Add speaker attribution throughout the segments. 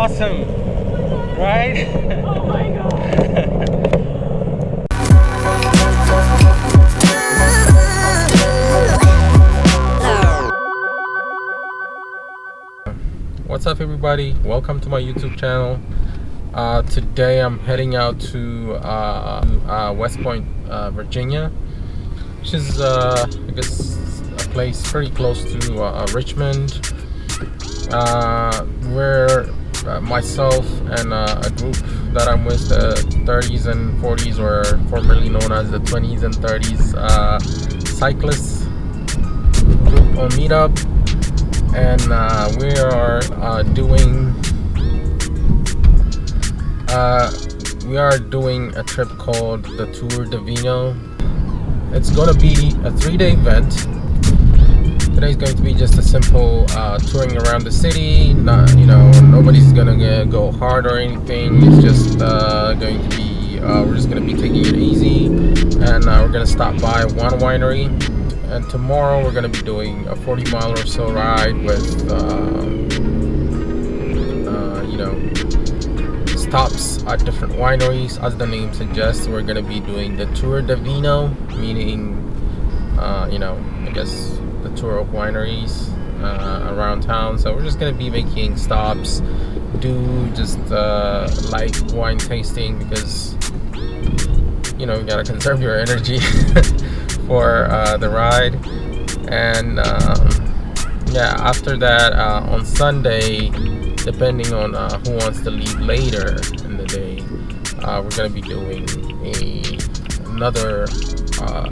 Speaker 1: awesome, right?
Speaker 2: Oh my god.
Speaker 1: What's up, everybody? Welcome to my YouTube channel. Today I'm heading out to West Point, Virginia, which is I guess a place pretty close to Richmond, where myself and a group that I'm with, the 30s and 40s, or formerly known as the 20s and 30s Cyclist group on Meetup, and we are doing a trip called the Tour de Vino. It's going to be a 3-day event. Today's going to be just a simple touring around the city. Nobody's gonna go hard or anything. It's just going to be we're just gonna be taking it easy, and we're gonna stop by one winery. And tomorrow we're gonna be doing a 40-mile or so ride with stops at different wineries. As the name suggests, we're gonna be doing the Tour de Vino, meaning I guess the tour of wineries around town. So we're just gonna be making stops, do just light wine tasting, because you gotta conserve your energy for the ride. And after that, on Sunday, depending on who wants to leave later in the day, we're gonna be doing another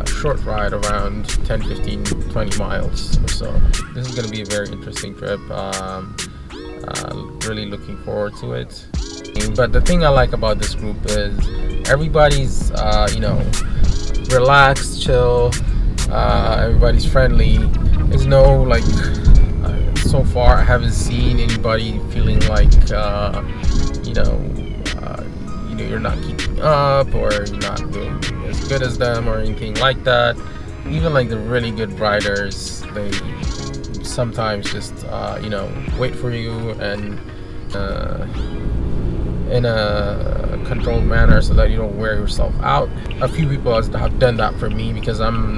Speaker 1: short ride around 10, 15, 20 miles or so. This is going to be a very interesting trip. Really looking forward to it. But the thing I like about this group is everybody's relaxed, chill, everybody's friendly. There's no so far I haven't seen anybody feeling like you're not keeping up, or you're not doing as good as them, or anything like that. Even like the really good riders, they sometimes just wait for you, and in a controlled manner, so that you don't wear yourself out. A few people have done that for me, because I'm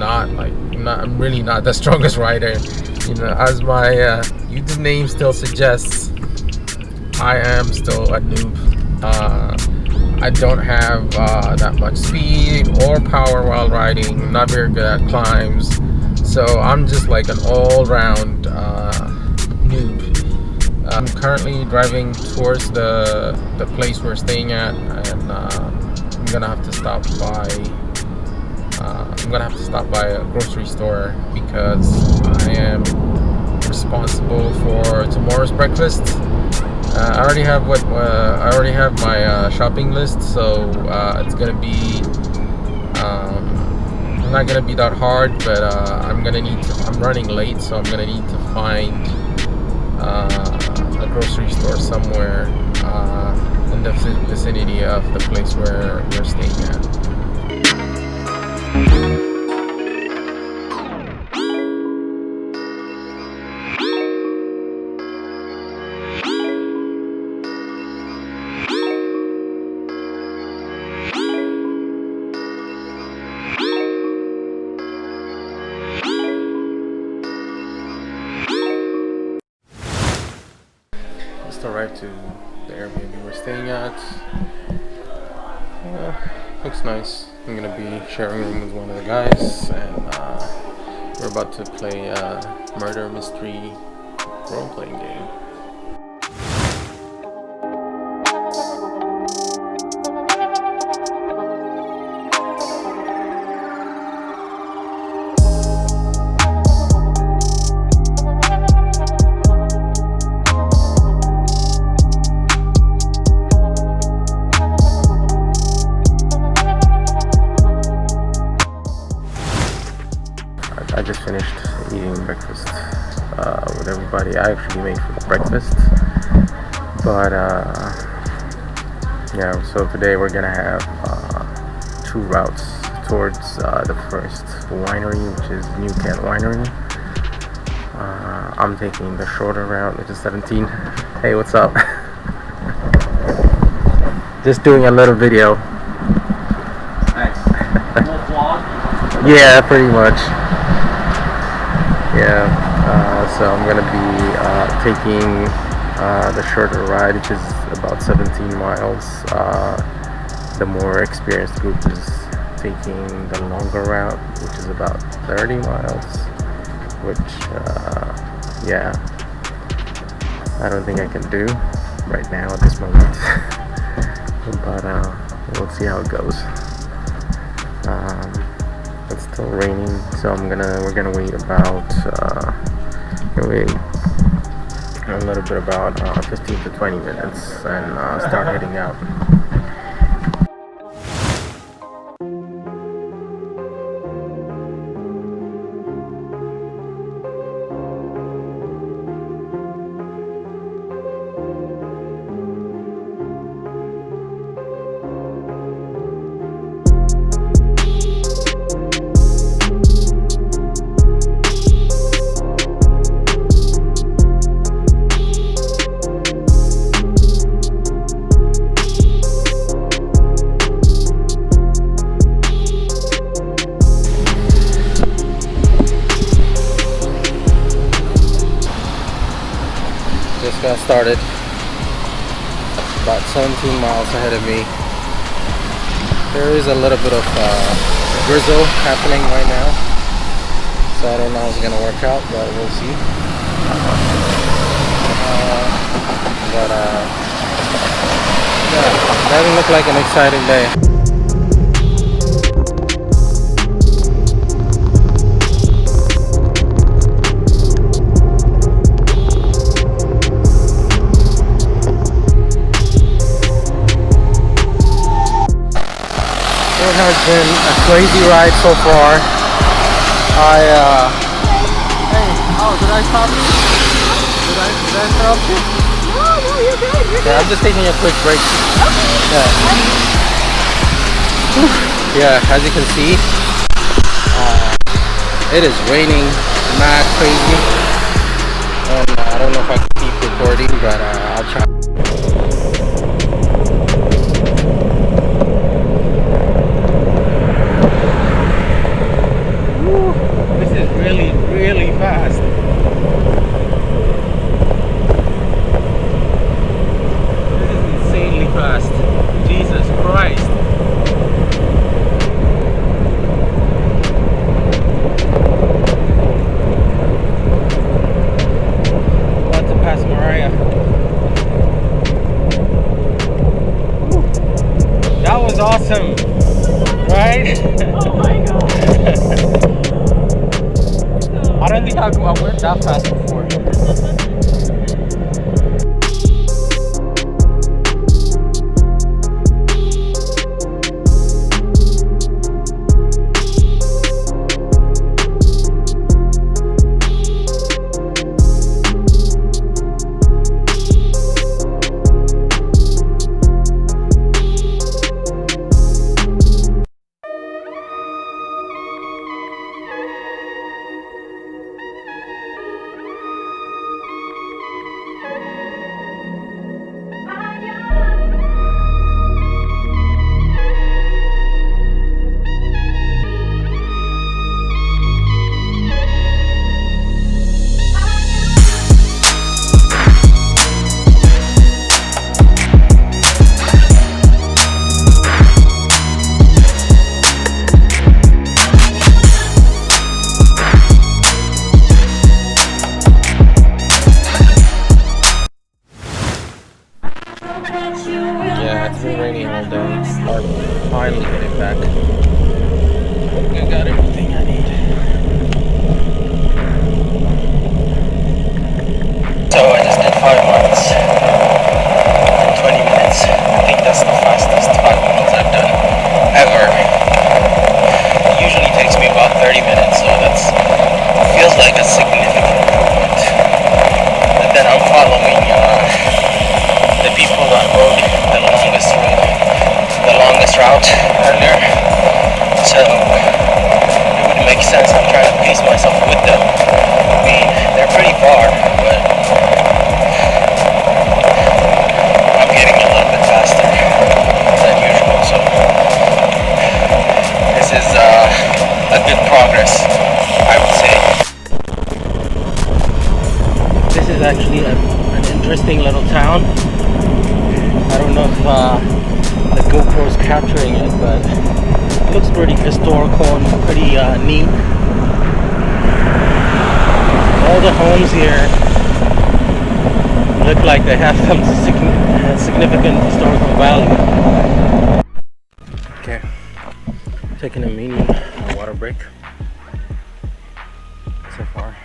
Speaker 1: really not the strongest rider. As my YouTube name still suggests, I am still a noob. I don't have that much speed or power while riding. I'm not very good at climbs, so I'm just like an all-round noob. I'm currently driving towards the place we're staying at, and I'm gonna have to stop by a grocery store, because I am responsible for tomorrow's breakfast. I already have my shopping list, so it's gonna be not gonna be that hard, but I'm running late, so I'm gonna need to find a grocery store somewhere in the vicinity of the place where we're staying at. Just arrived to the Airbnb we're staying at. Looks nice. I'm gonna be sharing a room with one of the guys, and we're about to play a murder mystery role-playing game. I just finished eating breakfast with everybody. I actually made for breakfast, but so today we're gonna have 2 routes towards the first winery, which is New Kent Winery. I'm taking the shorter route, which is 17. Hey, what's up? Just doing a little video.
Speaker 2: Nice. Little vlog?
Speaker 1: Yeah, pretty much. Yeah. So I'm gonna be taking the shorter ride, which is about 17 miles. The more experienced group is taking the longer route, which is about 30 miles. Which, yeah, I don't think I can do right now at this moment. But we'll see how it goes. It's still raining, so we're gonna wait about a little bit, about 15 to 20 minutes, and start heading out. Just got started. About 17 miles ahead of me. There is a little bit of drizzle happening right now, so I don't know how it's gonna work out, but we'll see. Yeah, doesn't look like an exciting day. It has been a crazy ride so far. Hey, oh, did I stop you? Did I interrupt you?
Speaker 3: No, you're good, you're good.
Speaker 1: Yeah, I'm just taking a quick break.
Speaker 3: Okay.
Speaker 1: Yeah, as you can see, it is raining mad crazy. And I don't know if I can keep recording, but I'll try. Really fast. This is insanely fast. Jesus Christ. About to pass Mariah. Woo. That was awesome. Right?
Speaker 3: Oh my god.
Speaker 1: I don't think I went that fast before. Yeah, it's been raining all day. I'm finally getting back. I think I got everything I need. So I just did 5 miles in 20 minutes. I think that's the fastest 5 miles I've done ever. It usually takes me about 30 minutes, so that's feels like a significant improvement. But then I'm following the people that rode the longest route earlier, so it would make sense. I'm trying to pace myself with them. I mean, they're pretty far, but I'm getting a little bit faster. progress, I would say.
Speaker 4: This is actually an interesting little town. I don't know if the GoPro's capturing it, but it looks pretty historical and pretty neat. All the homes here look like they have some significant historical value. Okay, taking a mini water break so far.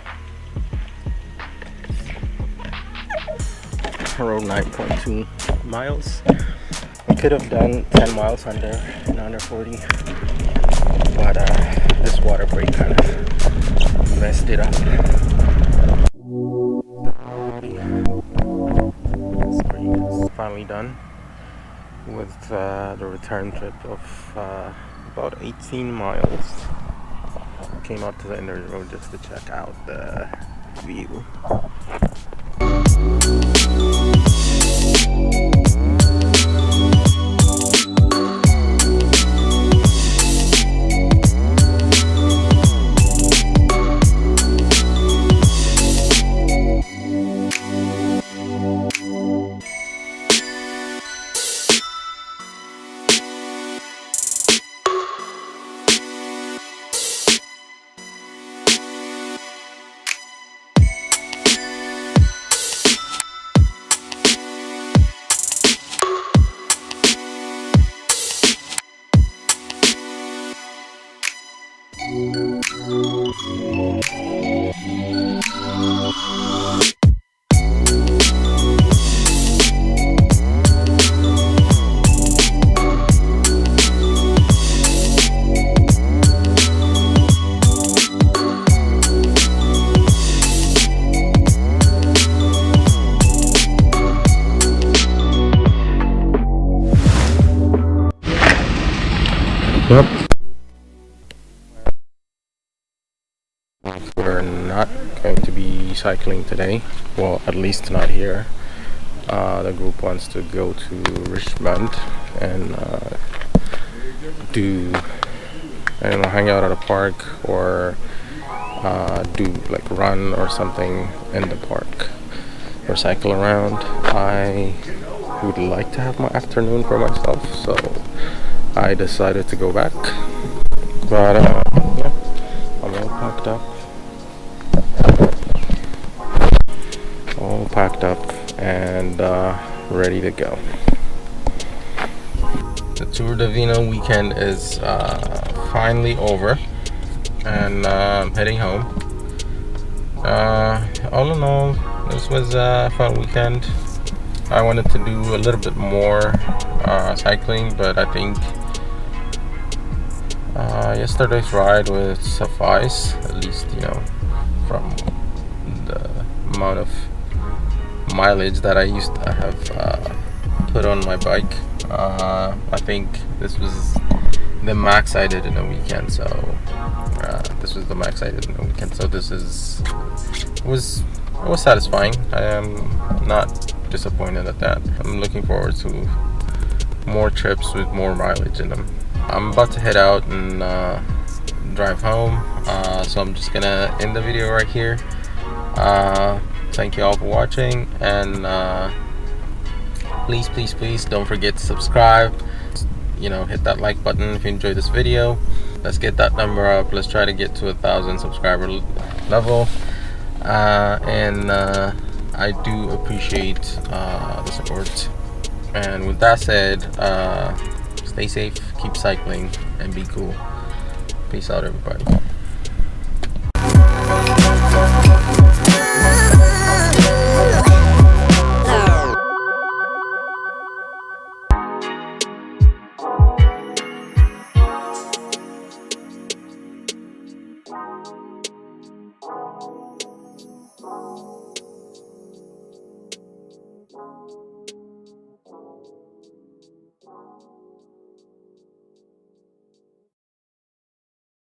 Speaker 4: I rode 9.2 miles. I could have done 10 miles in under 40, but this water break kind of messed it up. Spring is finally done with the return trip of about 18 miles. Came out to the end of the road just to check out the view. Yep. We're not going to be cycling today. Well, at least not here. The group wants to go to Richmond and hang out at a park or do like run or something in the park or cycle around. I would like to have my afternoon for myself, so I decided to go back, but yeah, I'm all packed up and ready to go. The Tour de Vino weekend is finally over, and I'm heading home. All in all, this was a fun weekend. I wanted to do a little bit more cycling, but I think yesterday's ride would suffice, at least, from the amount of mileage that I used to have put on my bike. I think this was the max I did in a weekend, so this was the max I did in a weekend, so this was satisfying. I am not disappointed at that. I'm looking forward to more trips with more mileage in them. I'm about to head out and drive home, so I'm just gonna end the video right here. Thank you all for watching, and please don't forget to subscribe. Hit that like button if you enjoyed this video. Let's get that number up. Let's try to get to 1,000 subscriber level, and I do appreciate the support. And with that said, stay safe, keep cycling, and be cool. Peace out, everybody.